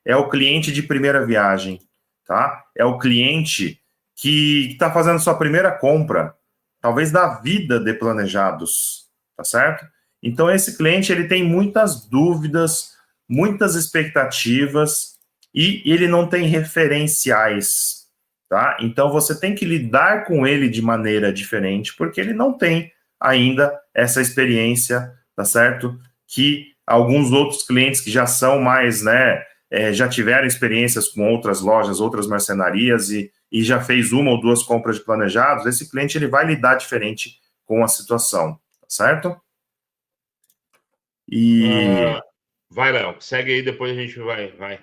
é o cliente de primeira viagem, tá? É o cliente que está fazendo sua primeira compra, talvez da vida de planejados, tá certo? Então, esse cliente, ele tem muitas dúvidas, muitas expectativas e ele não tem referenciais, tá? Então, você tem que lidar com ele de maneira diferente, porque ele não tem ainda essa experiência, tá certo? Que alguns outros clientes que já são mais, né, já tiveram experiências com outras lojas, outras marcenarias e já fez uma ou duas compras de planejados, esse cliente ele vai lidar diferente com a situação, tá certo? E, Vai, Léo, segue aí, depois a gente vai.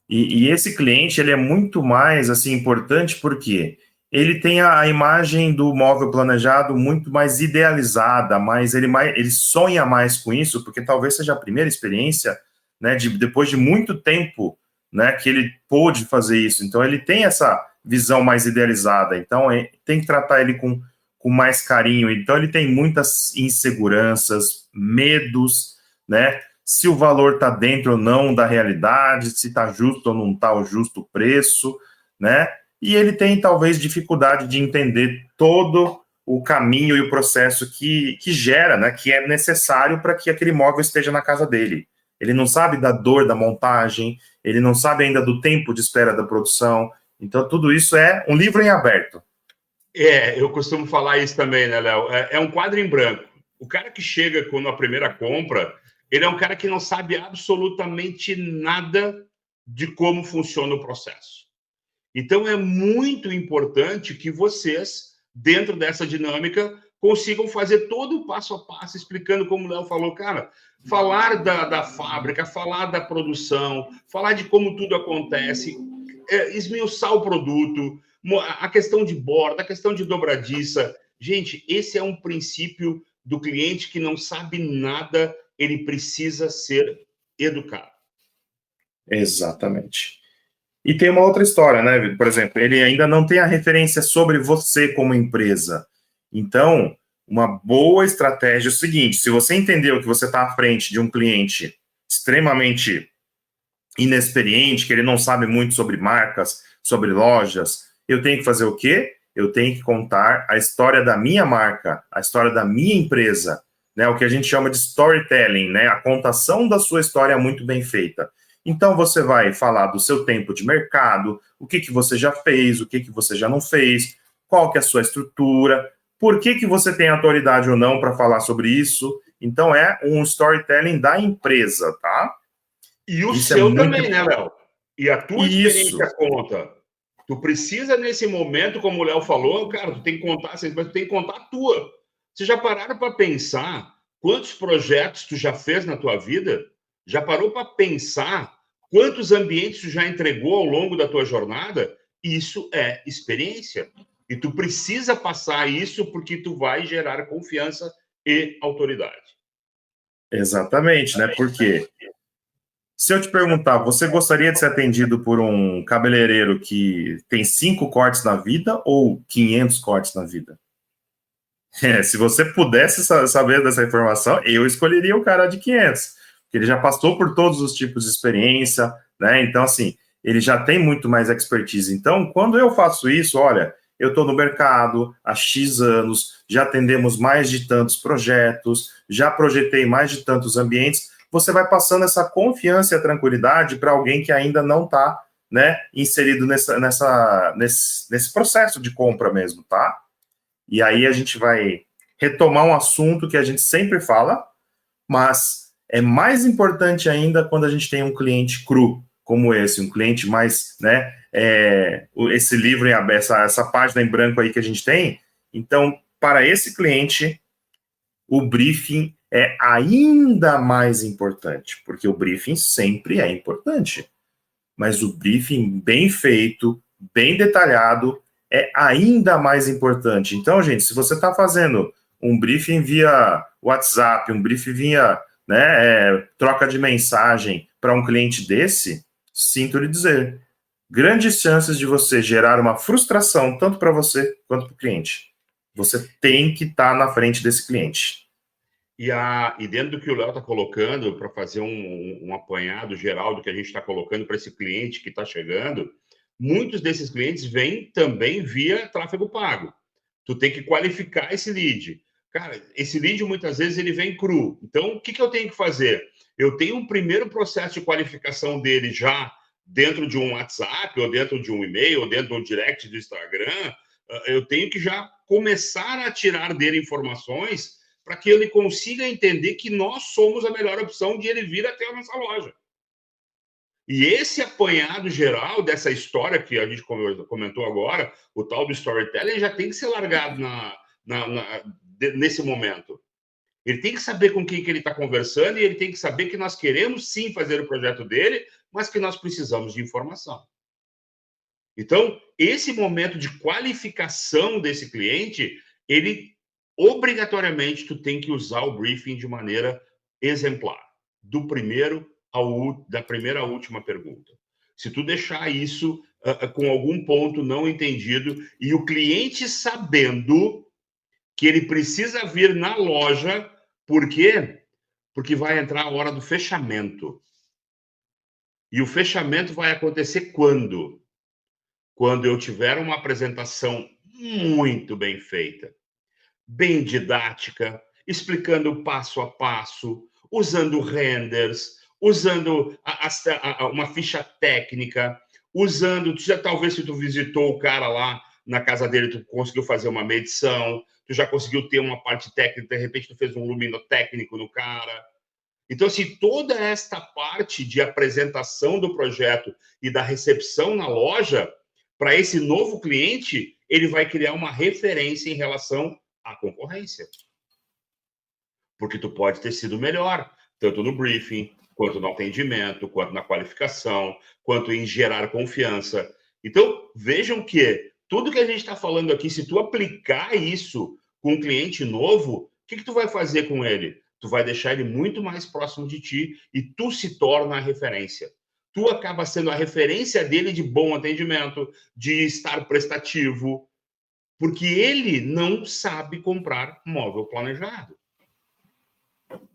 e esse cliente ele é muito mais assim importante porque ele tem a imagem do móvel planejado muito mais idealizada, mas ele sonha mais com isso, porque talvez seja a primeira experiência, né, depois de muito tempo, né, que ele pôde fazer isso. Então ele tem essa visão mais idealizada. Então tem que tratar ele com mais carinho. Então ele tem muitas inseguranças, medos, né? Se o valor está dentro ou não da realidade, se está justo ou não está o justo preço, né? E ele tem talvez dificuldade de entender todo o caminho e o processo que gera, né? Que é necessário para que aquele imóvel esteja na casa dele. Ele não sabe da dor da montagem, ele não sabe ainda do tempo de espera da produção. Então, tudo isso é um livro em aberto. Eu costumo falar isso também, né, Léo? É um quadro em branco. O cara que chega com a primeira compra, ele é um cara que não sabe absolutamente nada de como funciona o processo. Então, é muito importante que vocês, dentro dessa dinâmica, consigam fazer todo o passo a passo, explicando como o Léo falou, cara, falar da fábrica, falar da produção, falar de como tudo acontece, esmiuçar o produto, a questão de borda, a questão de dobradiça. Gente, esse é um princípio do cliente que não sabe nada, ele precisa ser educado. Exatamente. E tem uma outra história, né? Por exemplo, ele ainda não tem a referência sobre você como empresa. Então, uma boa estratégia é o seguinte: se você entendeu que você está à frente de um cliente extremamente inexperiente, que ele não sabe muito sobre marcas, sobre lojas, eu tenho que fazer o quê? Eu tenho que contar a história da minha marca, a história da minha empresa, né? O que a gente chama de storytelling, né? A contação da sua história muito bem feita. Então você vai falar do seu tempo de mercado, o que você já fez, o que você já não fez, qual que é a sua estrutura, por que você tem autoridade ou não para falar sobre isso. Então é um storytelling da empresa, tá? E o Isso é seu muito... também, né, Léo? E a tua Isso, experiência conta. Tu precisa, nesse momento, como o Léo falou, cara, tu tem que contar, mas tu tem que contar a tua. Vocês já pararam para pensar quantos projetos tu já fez na tua vida? Já parou para pensar quantos ambientes tu já entregou ao longo da tua jornada? Isso é experiência. E tu precisa passar isso porque tu vai gerar confiança e autoridade. exatamente, né? Porque se eu te perguntar, você gostaria de ser atendido por um cabeleireiro que tem 5 cortes na vida ou 500 cortes na vida? Se você pudesse saber dessa informação, eu escolheria o cara de 500, porque ele já passou por todos os tipos de experiência, né? Então, assim, ele já tem muito mais expertise. Então, quando eu faço isso, olha, eu estou no mercado há X anos, já atendemos mais de tantos projetos, já projetei mais de tantos ambientes, você vai passando essa confiança e a tranquilidade para alguém que ainda não está, né, inserido nesse processo de compra mesmo, tá? E aí a gente vai retomar um assunto que a gente sempre fala, mas é mais importante ainda quando a gente tem um cliente cru, como esse, um cliente mais, né, esse livro em aberto, essa página em branco aí que a gente tem. Então, para esse cliente, o briefing é ainda mais importante, porque o briefing sempre é importante, mas o briefing bem feito, bem detalhado, é ainda mais importante. Então, gente, se você está fazendo um briefing via WhatsApp, um briefing via, né, troca de mensagem para um cliente desse, sinto lhe dizer, grandes chances de você gerar uma frustração tanto para você quanto para o cliente. Você tem que estar na frente desse cliente. E dentro do que o Léo está colocando, para fazer um apanhado geral do que a gente está colocando para esse cliente que está chegando, muitos desses clientes vêm também via tráfego pago. Tu tem que qualificar esse lead. Cara, esse lead muitas vezes ele vem cru. Então, o que eu tenho que fazer? Eu tenho um primeiro processo de qualificação dele já dentro de um WhatsApp, ou dentro de um e-mail, ou dentro do direct do Instagram. Eu tenho que já começar a tirar dele informações para que ele consiga entender que nós somos a melhor opção de ele vir até a nossa loja. E esse apanhado geral dessa história que a gente comentou agora, o tal do storytelling, já tem que ser largado nesse momento. Ele tem que saber com quem que ele está conversando e ele tem que saber que nós queremos sim fazer o projeto dele, mas que nós precisamos de informação. Então, esse momento de qualificação desse cliente, ele obrigatoriamente tu tem que usar o briefing de maneira exemplar, da primeira à última pergunta. Se tu deixar isso com algum ponto não entendido e o cliente sabendo que ele precisa vir na loja, por quê? Porque vai entrar a hora do fechamento. E o fechamento vai acontecer quando? Quando eu tiver uma apresentação muito bem feita, bem didática, explicando passo a passo, usando renders, usando uma ficha técnica, usando, talvez se tu visitou o cara lá na casa dele, tu conseguiu fazer uma medição, tu já conseguiu ter uma parte técnica, de repente tu fez um luminotécnico no cara. Então, assim, toda esta parte de apresentação do projeto e da recepção na loja, para esse novo cliente, ele vai criar uma referência em relação à concorrência. Porque tu pode ter sido melhor, tanto no briefing, quanto no atendimento, quanto na qualificação, quanto em gerar confiança. Então, vejam que tudo que a gente está falando aqui, se tu aplicar isso com um cliente novo, o que tu vai fazer com ele? Tu vai deixar ele muito mais próximo de ti e tu se torna a referência. Tu acaba sendo a referência dele de bom atendimento, de estar prestativo, porque ele não sabe comprar móvel planejado.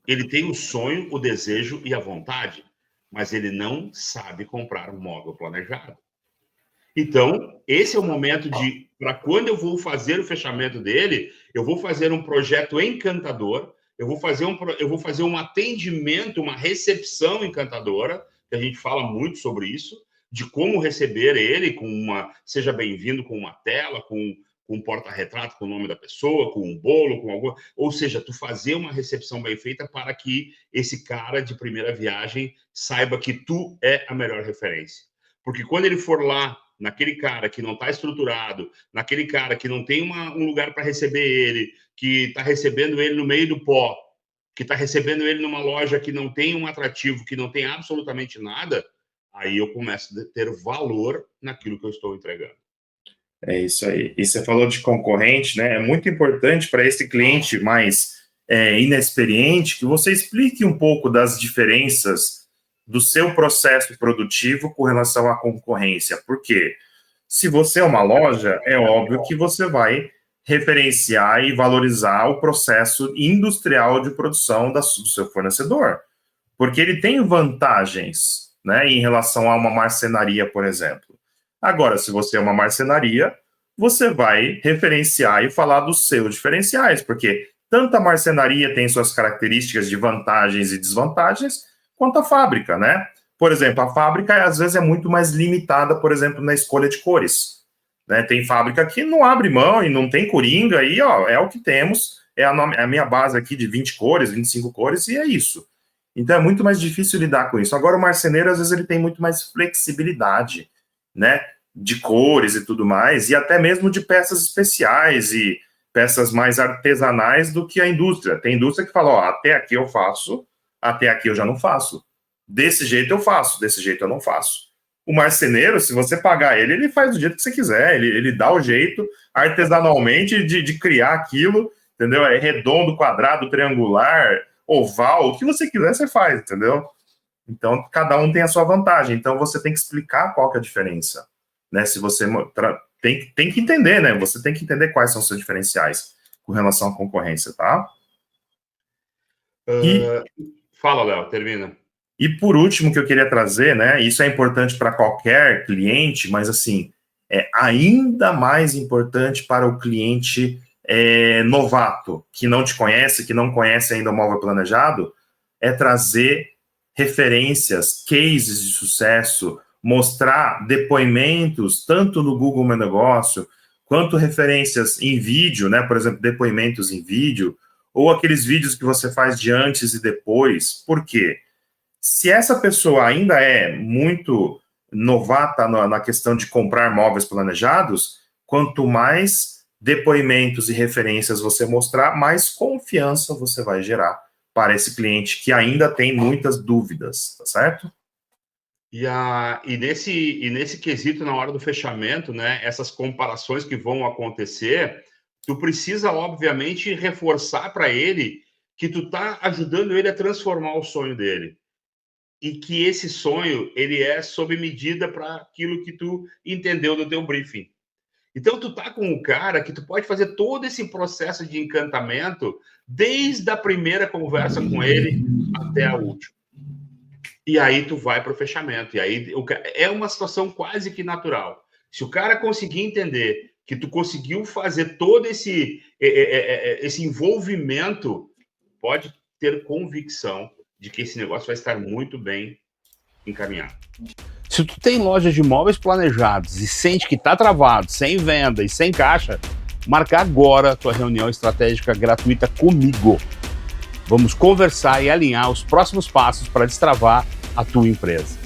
Ele tem o sonho, o desejo e a vontade, mas ele não sabe comprar móvel planejado. Então, esse é o momento para quando eu vou fazer o fechamento dele, eu vou fazer um projeto encantador, eu vou fazer um atendimento, uma recepção encantadora, que a gente fala muito sobre isso, de como receber ele seja bem-vindo com uma tela, com um porta-retrato com o nome da pessoa, com um bolo, com alguma... Ou seja, tu fazer uma recepção bem feita para que esse cara de primeira viagem saiba que tu é a melhor referência. Porque quando ele for lá, naquele cara que não está estruturado, naquele cara que não tem um lugar para receber ele, que está recebendo ele no meio do pó, que está recebendo ele numa loja que não tem um atrativo, que não tem absolutamente nada, aí eu começo a ter valor naquilo que eu estou entregando. É isso aí. E você falou de concorrente, né? É muito importante para esse cliente mais inexperiente que você explique um pouco das diferenças do seu processo produtivo com relação à concorrência. Por quê? Se você é uma loja, é óbvio que você vai referenciar e valorizar o processo industrial de produção do seu fornecedor, porque ele tem vantagens, né, em relação a uma marcenaria, por exemplo. Agora, se você é uma marcenaria, você vai referenciar e falar dos seus diferenciais, porque tanto a marcenaria tem suas características de vantagens e desvantagens, quanto a fábrica, né? Por exemplo, a fábrica às vezes é muito mais limitada, por exemplo, na escolha de cores. Né? Tem fábrica que não abre mão e não tem coringa, e ó, é o que temos, é a minha base aqui de 20 cores, 25 cores, e é isso. Então é muito mais difícil lidar com isso. Agora o marceneiro, às vezes, ele tem muito mais flexibilidade, né? De cores e tudo mais, e até mesmo de peças especiais e peças mais artesanais do que a indústria. Tem indústria que fala, ó, até aqui eu faço, até aqui eu já não faço. Desse jeito eu faço, desse jeito eu não faço. O marceneiro, se você pagar ele, ele faz do jeito que você quiser, ele dá o jeito artesanalmente de criar aquilo, entendeu? É redondo, quadrado, triangular, oval, o que você quiser você faz, entendeu? Então, cada um tem a sua vantagem, então você tem que explicar qual que é a diferença, né? Se você tem que entender, né? Você tem que entender quais são os seus diferenciais com relação à concorrência, tá? Fala, Léo, termina. E por último, que eu queria trazer, né? Isso é importante para qualquer cliente, mas assim, é ainda mais importante para o cliente novato, que não te conhece, que não conhece ainda o móvel planejado, é trazer referências, cases de sucesso, mostrar depoimentos, tanto no Google Meu Negócio, quanto referências em vídeo, né? Por exemplo, depoimentos em vídeo, ou aqueles vídeos que você faz de antes e depois. Por quê? Se essa pessoa ainda é muito novata na questão de comprar móveis planejados, quanto mais depoimentos e referências você mostrar, mais confiança você vai gerar para esse cliente que ainda tem muitas dúvidas, tá certo? E nesse quesito, na hora do fechamento, né, essas comparações que vão acontecer, tu precisa, obviamente, reforçar para ele que tu tá ajudando ele a transformar o sonho dele. E que esse sonho, ele é sob medida para aquilo que tu entendeu do teu briefing. Então, tu tá com um cara que tu pode fazer todo esse processo de encantamento desde a primeira conversa com ele até a última. E aí tu vai para o fechamento. E aí é uma situação quase que natural. Se o cara conseguir entender que tu conseguiu fazer todo esse envolvimento, pode ter convicção de que esse negócio vai estar muito bem encaminhado. Se tu tem loja de imóveis planejados e sente que está travado, sem venda e sem caixa, marca agora a tua reunião estratégica gratuita comigo. Vamos conversar e alinhar os próximos passos para destravar a tua empresa.